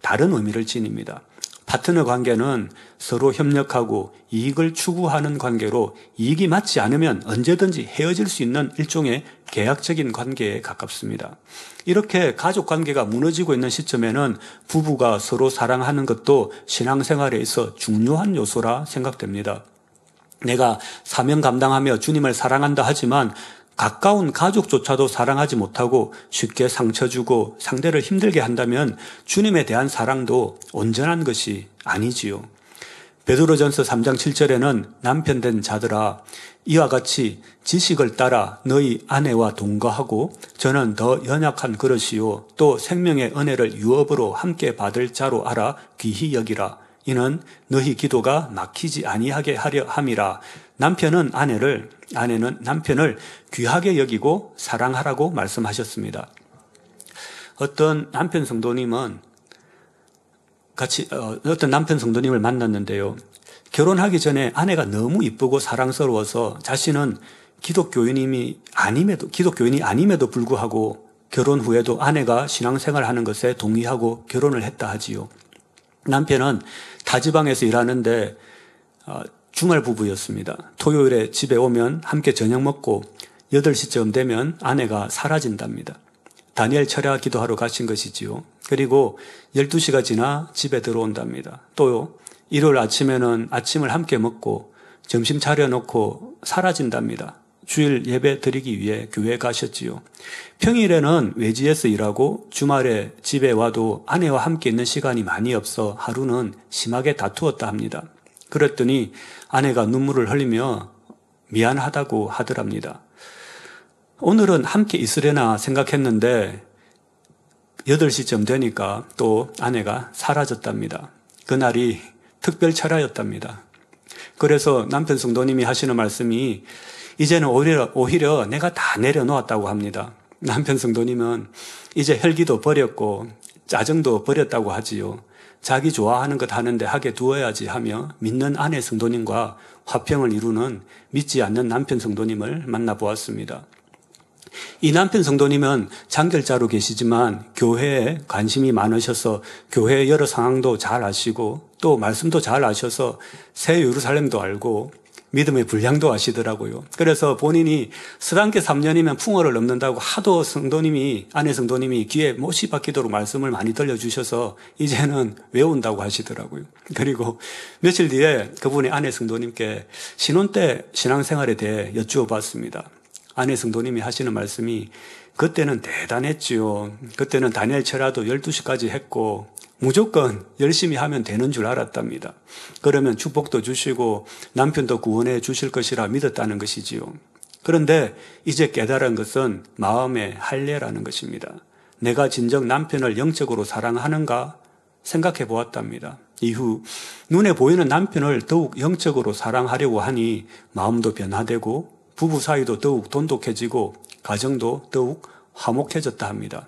다른 의미를 지닙니다. 파트너 관계는 서로 협력하고 이익을 추구하는 관계로 이익이 맞지 않으면 언제든지 헤어질 수 있는 일종의 계약적인 관계에 가깝습니다. 이렇게 가족 관계가 무너지고 있는 시점에는 부부가 서로 사랑하는 것도 신앙생활에 있어 중요한 요소라 생각됩니다. 내가 사명 감당하며 주님을 사랑한다 하지만 가까운 가족조차도 사랑하지 못하고 쉽게 상처 주고 상대를 힘들게 한다면 주님에 대한 사랑도 온전한 것이 아니지요. 베드로전서 3장 7절에는 남편 된 자들아 이와 같이 지식을 따라 너희 아내와 동거하고 저는 더 연약한 그릇이요 또 생명의 은혜를 유업으로 함께 받을 자로 알아 귀히 여기라. 이는 너희 기도가 막히지 아니하게 하려 함이라. 남편은 아내를, 아내는 남편을 귀하게 여기고 사랑하라고 말씀하셨습니다. 어떤 남편 성도님을 만났는데요. 결혼하기 전에 아내가 너무 이쁘고 사랑스러워서 자신은 기독교인이 아님에도 불구하고 결혼 후에도 아내가 신앙생활하는 것에 동의하고 결혼을 했다 하지요. 남편은 타지방에서 일하는데 주말 부부였습니다. 토요일에 집에 오면 함께 저녁 먹고 8시쯤 되면 아내가 사라진답니다. 다니엘 철야 기도하러 가신 것이지요. 그리고 12시가 지나 집에 들어온답니다. 또 일요일 아침에는 아침을 함께 먹고 점심 차려놓고 사라진답니다. 주일 예배 드리기 위해 교회에 가셨지요. 평일에는 외지에서 일하고 주말에 집에 와도 아내와 함께 있는 시간이 많이 없어 하루는 심하게 다투었다 합니다. 그랬더니 아내가 눈물을 흘리며 미안하다고 하더랍니다. 오늘은 함께 있으려나 생각했는데 8시쯤 되니까 또 아내가 사라졌답니다. 그날이 특별 철야였답니다. 그래서 남편 성도님이 하시는 말씀이 이제는 오히려 내가 다 내려놓았다고 합니다. 남편 성도님은 이제 혈기도 버렸고 짜증도 버렸다고 하지요. 자기 좋아하는 것 하는데 하게 두어야지 하며 믿는 아내 성도님과 화평을 이루는 믿지 않는 남편 성도님을 만나보았습니다. 이 남편 성도님은 장결자로 계시지만 교회에 관심이 많으셔서 교회의 여러 상황도 잘 아시고 또 말씀도 잘 아셔서 새 예루살렘도 알고 믿음의 분량도 아시더라고요. 그래서 본인이 스랑계 3년이면 풍어를 넘는다고 하도 아내 성도님이 귀에 못이 박히도록 말씀을 많이 들려주셔서 이제는 외운다고 하시더라고요. 그리고 며칠 뒤에 그분의 아내 성도님께 신혼 때 신앙생활에 대해 여쭈어 봤습니다. 아내 성도님이 하시는 말씀이 그때는 대단했지요. 그때는 다니엘체라도 12시까지 했고 무조건 열심히 하면 되는 줄 알았답니다. 그러면 축복도 주시고 남편도 구원해 주실 것이라 믿었다는 것이지요. 그런데 이제 깨달은 것은 마음의 할례라는 것입니다. 내가 진정 남편을 영적으로 사랑하는가 생각해 보았답니다. 이후 눈에 보이는 남편을 더욱 영적으로 사랑하려고 하니 마음도 변화되고 부부 사이도 더욱 돈독해지고 가정도 더욱 화목해졌다 합니다.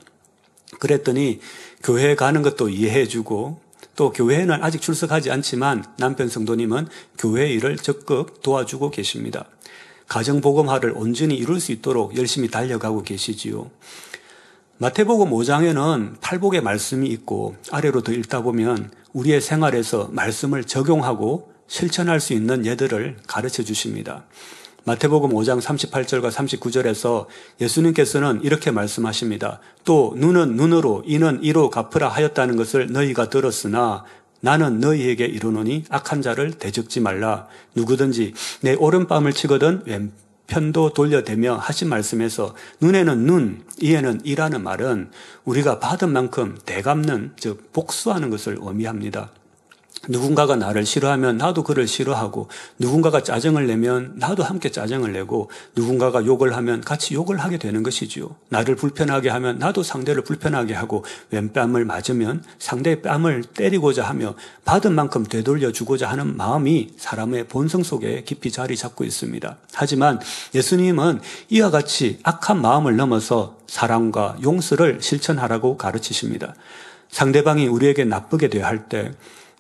그랬더니 교회에 가는 것도 이해해주고 또 교회에는 아직 출석하지 않지만 남편 성도님은 교회 일을 적극 도와주고 계십니다. 가정복음화를 온전히 이룰 수 있도록 열심히 달려가고 계시지요. 마태복음 5장에는 팔복의 말씀이 있고 아래로 더 읽다 보면 우리의 생활에서 말씀을 적용하고 실천할 수 있는 예들을 가르쳐 주십니다. 마태복음 5장 38절과 39절에서 예수님께서는 이렇게 말씀하십니다. 또 눈은 눈으로 이는 이로 갚으라 하였다는 것을 너희가 들었으나 나는 너희에게 이르노니 악한 자를 대적지 말라. 누구든지 내 오른뺨을 치거든 왼편도 돌려대며 하신 말씀에서 눈에는 눈, 이에는 이라는 말은 우리가 받은 만큼 되갚는 즉 복수하는 것을 의미합니다. 누군가가 나를 싫어하면 나도 그를 싫어하고 누군가가 짜증을 내면 나도 함께 짜증을 내고 누군가가 욕을 하면 같이 욕을 하게 되는 것이지요. 나를 불편하게 하면 나도 상대를 불편하게 하고 왼뺨을 맞으면 상대의 뺨을 때리고자 하며 받은 만큼 되돌려 주고자 하는 마음이 사람의 본성 속에 깊이 자리 잡고 있습니다. 하지만 예수님은 이와 같이 악한 마음을 넘어서 사랑과 용서를 실천하라고 가르치십니다. 상대방이 우리에게 나쁘게 대할 때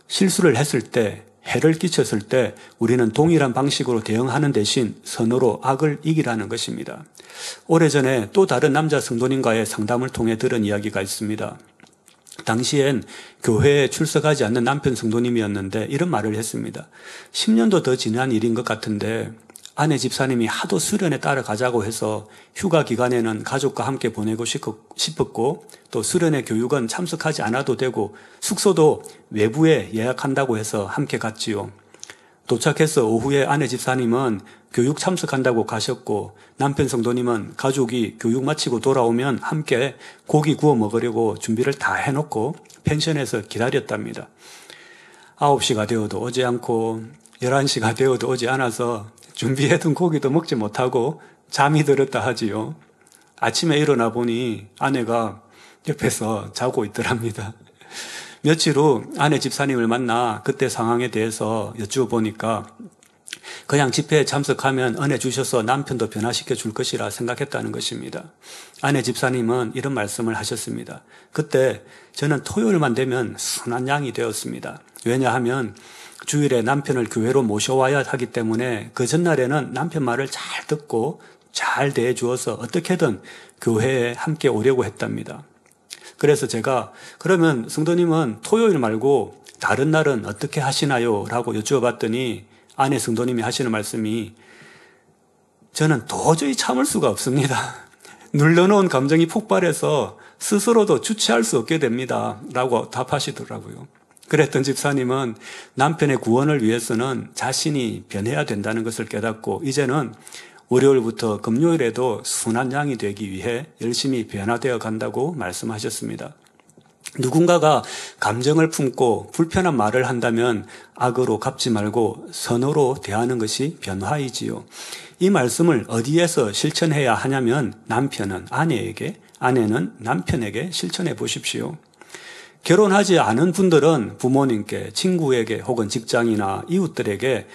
실수를 했을 때, 해를 끼쳤을 때 우리는 동일한 방식으로 대응하는 대신 선으로 악을 이기라는 것입니다. 오래전에 또 다른 남자 성도님과의 상담을 통해 들은 이야기가 있습니다. 당시엔 교회에 출석하지 않는 남편 성도님이었는데 이런 말을 했습니다. 10년도 더 지난 일인 것 같은데 아내 집사님이 하도 수련에 따라가자고 해서 휴가 기간에는 가족과 함께 보내고 싶었고 또 수련회 교육은 참석하지 않아도 되고 숙소도 외부에 예약한다고 해서 함께 갔지요. 도착해서 오후에 아내 집사님은 교육 참석한다고 가셨고 남편 성도님은 가족이 교육 마치고 돌아오면 함께 고기 구워 먹으려고 준비를 다 해놓고 펜션에서 기다렸답니다. 9시가 되어도 오지 않고 11시가 되어도 오지 않아서 준비해둔 고기도 먹지 못하고 잠이 들었다 하지요. 아침에 일어나 보니 아내가 옆에서 자고 있더랍니다. 며칠 후 아내 집사님을 만나 그때 상황에 대해서 여쭈어보니까 그냥 집회에 참석하면 은혜 주셔서 남편도 변화시켜 줄 것이라 생각했다는 것입니다. 아내 집사님은 이런 말씀을 하셨습니다. 그때 저는 토요일만 되면 순한 양이 되었습니다. 왜냐하면 주일에 남편을 교회로 모셔와야 하기 때문에 그 전날에는 남편 말을 잘 듣고 잘 대해주어서 어떻게든 교회에 함께 오려고 했답니다. 그래서 제가 그러면 성도님은 토요일 말고 다른 날은 어떻게 하시나요? 라고 여쭈어봤더니 아내 성도님이 하시는 말씀이 저는 도저히 참을 수가 없습니다. 눌러놓은 감정이 폭발해서 스스로도 주체할 수 없게 됩니다. 라고 답하시더라고요. 그랬던 집사님은 남편의 구원을 위해서는 자신이 변해야 된다는 것을 깨닫고 이제는 월요일부터 금요일에도 순한 양이 되기 위해 열심히 변화되어 간다고 말씀하셨습니다. 누군가가 감정을 품고 불편한 말을 한다면 악으로 갚지 말고 선으로 대하는 것이 변화이지요. 이 말씀을 어디에서 실천해야 하냐면 남편은 아내에게, 아내는 남편에게 실천해 보십시오. 결혼하지 않은 분들은 부모님께, 친구에게 혹은 직장이나 이웃들에게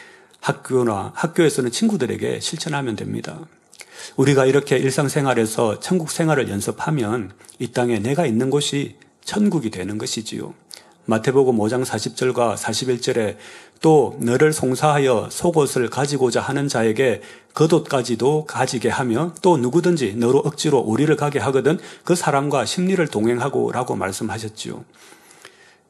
학교에서는 친구들에게 실천하면 됩니다. 우리가 이렇게 일상생활에서 천국 생활을 연습하면 이 땅에 내가 있는 곳이 천국이 되는 것이지요. 마태복음 5장 40절과 41절에 또 너를 송사하여 속옷을 가지고자 하는 자에게 겉옷까지도 가지게 하며 또 누구든지 너로 억지로 오리를 가게 하거든 그 사람과 심리를 동행하고 라고 말씀하셨지요.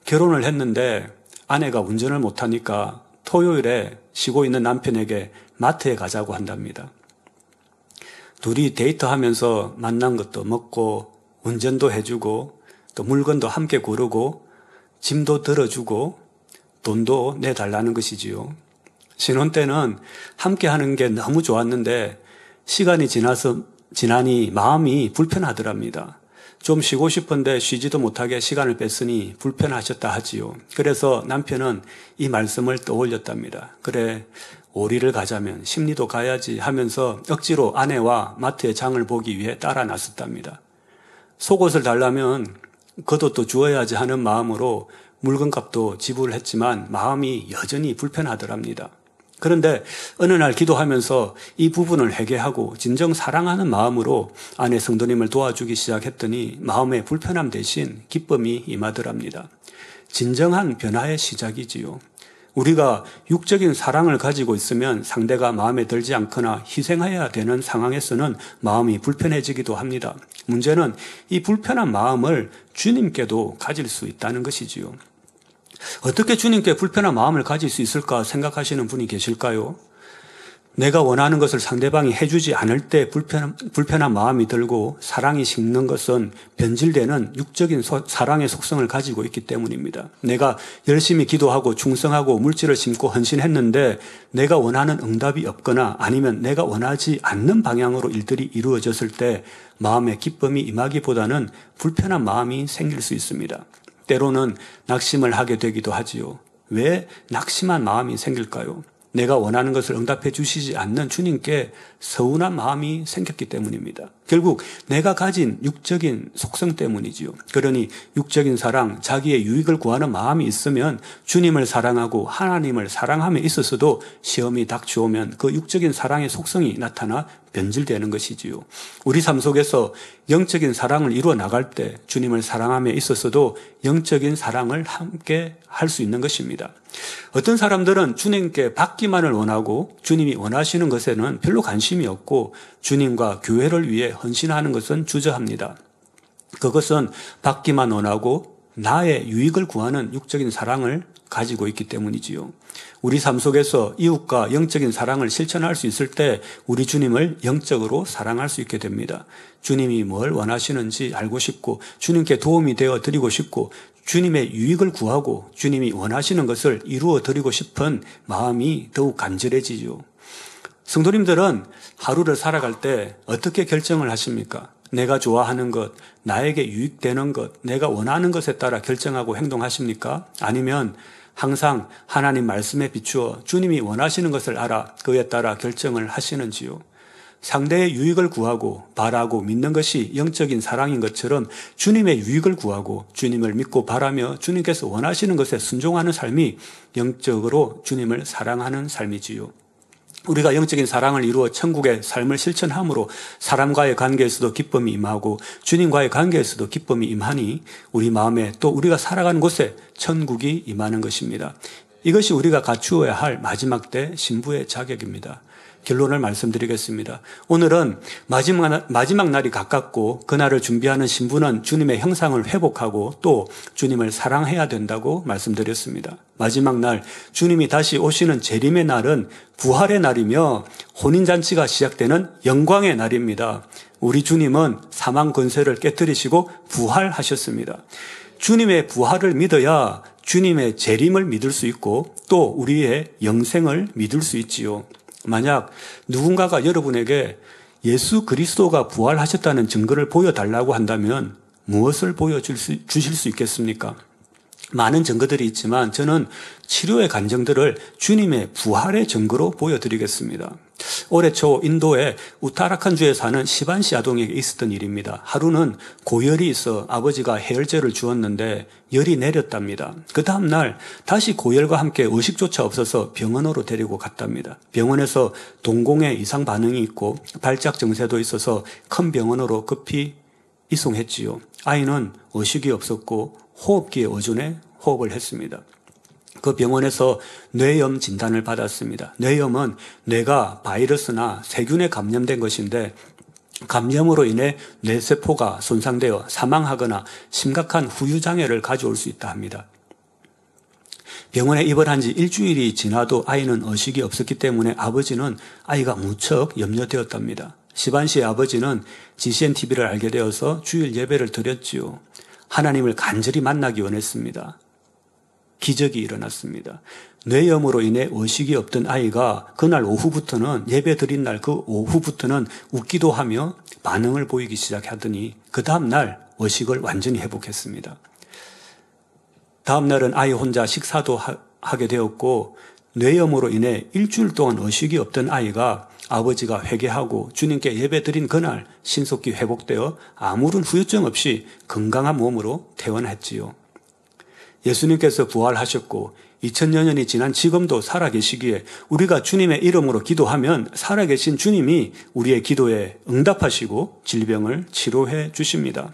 결혼을 했는데 아내가 운전을 못하니까 토요일에 쉬고 있는 남편에게 마트에 가자고 한답니다. 둘이 데이트하면서 만난 것도 먹고 운전도 해주고 또 물건도 함께 고르고 짐도 들어주고 돈도 내달라는 것이지요. 신혼 때는 함께 하는 게 너무 좋았는데 시간이 지나니 마음이 불편하더랍니다. 좀 쉬고 싶은데 쉬지도 못하게 시간을 뺐으니 불편하셨다 하지요. 그래서 남편은 이 말씀을 떠올렸답니다. 그래, 오리를 가자면 심리도 가야지 하면서 억지로 아내와 마트의 장을 보기 위해 따라 나섰답니다. 속옷을 달라면 겉옷도 주어야지 하는 마음으로 물건값도 지불했지만 마음이 여전히 불편하더랍니다. 그런데 어느 날 기도하면서 이 부분을 회개하고 진정 사랑하는 마음으로 아내 성도님을 도와주기 시작했더니 마음의 불편함 대신 기쁨이 임하더랍니다. 진정한 변화의 시작이지요. 우리가 육적인 사랑을 가지고 있으면 상대가 마음에 들지 않거나 희생해야 되는 상황에서는 마음이 불편해지기도 합니다. 문제는 이 불편한 마음을 주님께도 가질 수 있다는 것이지요. 어떻게 주님께 불편한 마음을 가질 수 있을까 생각하시는 분이 계실까요? 내가 원하는 것을 상대방이 해주지 않을 때 불편한 마음이 들고 사랑이 식는 것은 변질되는 육적인 사랑의 속성을 가지고 있기 때문입니다. 내가 열심히 기도하고 충성하고 물질을 심고 헌신했는데 내가 원하는 응답이 없거나 아니면 내가 원하지 않는 방향으로 일들이 이루어졌을 때 마음의 기쁨이 임하기보다는 불편한 마음이 생길 수 있습니다. 때로는 낙심을 하게 되기도 하지요. 왜 낙심한 마음이 생길까요? 내가 원하는 것을 응답해 주시지 않는 주님께 서운한 마음이 생겼기 때문입니다. 결국 내가 가진 육적인 속성 때문이지요. 그러니 육적인 사랑, 자기의 유익을 구하는 마음이 있으면 주님을 사랑하고 하나님을 사랑함에 있어서도 시험이 닥쳐오면 그 육적인 사랑의 속성이 나타나 변질되는 것이지요. 우리 삶 속에서 영적인 사랑을 이루어 나갈 때 주님을 사랑함에 있어서도 영적인 사랑을 함께 할 수 있는 것입니다. 어떤 사람들은 주님께 받기만을 원하고 주님이 원하시는 것에는 별로 관심이 없고 주님과 교회를 위해 헌신하는 것은 주저합니다. 그것은 받기만 원하고 나의 유익을 구하는 육적인 사랑을 가지고 있기 때문이지요. 우리 삶 속에서 이웃과 영적인 사랑을 실천할 수 있을 때 우리 주님을 영적으로 사랑할 수 있게 됩니다. 주님이 뭘 원하시는지 알고 싶고 주님께 도움이 되어 드리고 싶고 주님의 유익을 구하고 주님이 원하시는 것을 이루어 드리고 싶은 마음이 더욱 간절해지죠. 성도님들은 하루를 살아갈 때 어떻게 결정을 하십니까? 내가 좋아하는 것, 나에게 유익되는 것, 내가 원하는 것에 따라 결정하고 행동하십니까? 아니면 항상 하나님 말씀에 비추어 주님이 원하시는 것을 알아 그에 따라 결정을 하시는지요? 상대의 유익을 구하고 바라고 믿는 것이 영적인 사랑인 것처럼 주님의 유익을 구하고 주님을 믿고 바라며 주님께서 원하시는 것에 순종하는 삶이 영적으로 주님을 사랑하는 삶이지요. 우리가 영적인 사랑을 이루어 천국의 삶을 실천함으로 사람과의 관계에서도 기쁨이 임하고 주님과의 관계에서도 기쁨이 임하니 우리 마음에 또 우리가 살아가는 곳에 천국이 임하는 것입니다. 이것이 우리가 갖추어야 할 마지막 때 신부의 자격입니다. 결론을 말씀드리겠습니다. 오늘은 마지막 날이 가깝고 그날을 준비하는 신부는 주님의 형상을 회복하고 또 주님을 사랑해야 된다고 말씀드렸습니다. 마지막 날 주님이 다시 오시는 재림의 날은 부활의 날이며 혼인잔치가 시작되는 영광의 날입니다. 우리 주님은 사망 권세를 깨뜨리시고 부활하셨습니다. 주님의 부활을 믿어야 주님의 재림을 믿을 수 있고 또 우리의 영생을 믿을 수 있지요. 만약 누군가가 여러분에게 예수 그리스도가 부활하셨다는 증거를 보여달라고 한다면 무엇을 보여주실 수 있겠습니까? 많은 증거들이 있지만 저는 치료의 간증들을 주님의 부활의 증거로 보여드리겠습니다. 올해 초 인도의 우타라칸주에 사는 시반시 아동에게 있었던 일입니다. 하루는 고열이 있어 아버지가 해열제를 주었는데 열이 내렸답니다. 그 다음날 다시 고열과 함께 의식조차 없어서 병원으로 데리고 갔답니다. 병원에서 동공에 이상 반응이 있고 발작 증세도 있어서 큰 병원으로 급히 이송했지요. 아이는 의식이 없었고 호흡기에 의존해 호흡을 했습니다. 그 병원에서 뇌염 진단을 받았습니다. 뇌염은 뇌가 바이러스나 세균에 감염된 것인데 감염으로 인해 뇌세포가 손상되어 사망하거나 심각한 후유장애를 가져올 수 있다 합니다. 병원에 입원한 지 일주일이 지나도 아이는 의식이 없었기 때문에 아버지는 아이가 무척 염려되었답니다. 시반 씨의 아버지는 GCN TV를 알게 되어서 주일 예배를 드렸지요. 하나님을 간절히 만나기 원했습니다. 기적이 일어났습니다. 뇌염으로 인해 의식이 없던 아이가 그날 오후부터는 예배 드린 날 그 오후부터는 웃기도 하며 반응을 보이기 시작하더니 그 다음날 의식을 완전히 회복했습니다. 다음날은 아이 혼자 식사도 하게 되었고 뇌염으로 인해 일주일 동안 의식이 없던 아이가 아버지가 회개하고 주님께 예배 드린 그날 신속히 회복되어 아무런 후유증 없이 건강한 몸으로 퇴원했지요. 예수님께서 부활하셨고 2000여 년이 지난 지금도 살아계시기에 우리가 주님의 이름으로 기도하면 살아계신 주님이 우리의 기도에 응답하시고 질병을 치료해 주십니다.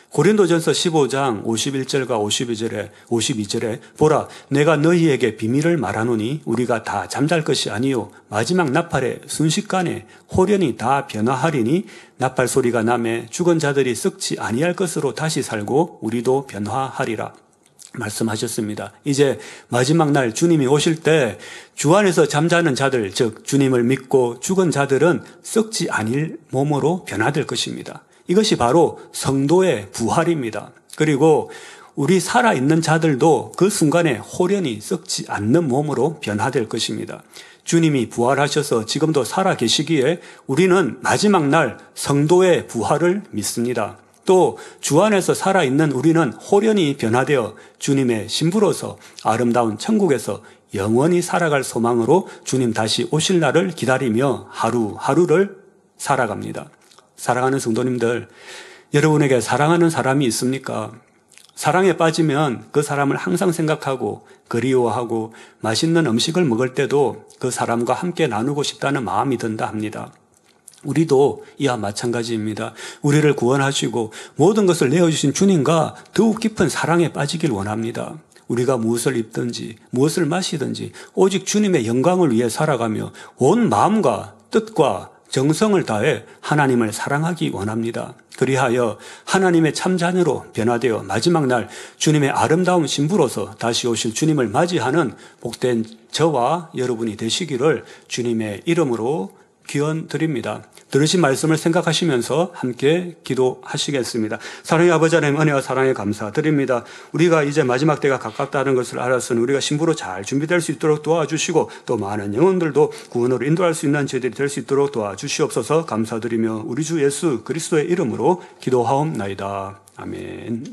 고린도전서 15장 51절과 52절에 보라 내가 너희에게 비밀을 말하노니 우리가 다 잠잘 것이 아니요 마지막 나팔에 순식간에 홀연히 다 변화하리니 나팔 소리가 나매 죽은 자들이 썩지 아니할 것으로 다시 살고 우리도 변화하리라 말씀하셨습니다. 이제 마지막 날 주님이 오실 때 주 안에서 잠자는 자들 즉 주님을 믿고 죽은 자들은 썩지 아닐 몸으로 변화될 것입니다. 이것이 바로 성도의 부활입니다. 그리고 우리 살아있는 자들도 그 순간에 홀연히 썩지 않는 몸으로 변화될 것입니다. 주님이 부활하셔서 지금도 살아계시기에 우리는 마지막 날 성도의 부활을 믿습니다. 또 주 안에서 살아있는 우리는 홀연히 변화되어 주님의 신부로서 아름다운 천국에서 영원히 살아갈 소망으로 주님 다시 오실 날을 기다리며 하루하루를 살아갑니다. 사랑하는 성도님들, 여러분에게 사랑하는 사람이 있습니까? 사랑에 빠지면 그 사람을 항상 생각하고 그리워하고 맛있는 음식을 먹을 때도 그 사람과 함께 나누고 싶다는 마음이 든다 합니다. 우리도 이와 마찬가지입니다. 우리를 구원하시고 모든 것을 내어주신 주님과 더욱 깊은 사랑에 빠지길 원합니다. 우리가 무엇을 입든지 무엇을 마시든지 오직 주님의 영광을 위해 살아가며 온 마음과 뜻과 정성을 다해 하나님을 사랑하기 원합니다. 그리하여 하나님의 참자녀로 변화되어 마지막 날 주님의 아름다운 신부로서 다시 오실 주님을 맞이하는 복된 저와 여러분이 되시기를 주님의 이름으로 기원 드립니다. 들으신 말씀을 생각하시면서 함께 기도하시겠습니다. 사랑의 아버지 하나님 은혜와 사랑에 감사드립니다. 우리가 이제 마지막 때가 가깝다는 것을 알았으니 우리가 신부로 잘 준비될 수 있도록 도와주시고 또 많은 영혼들도 구원으로 인도할 수 있는 저희들이 될 수 있도록 도와주시옵소서. 감사드리며 우리 주 예수 그리스도의 이름으로 기도하옵나이다. 아멘.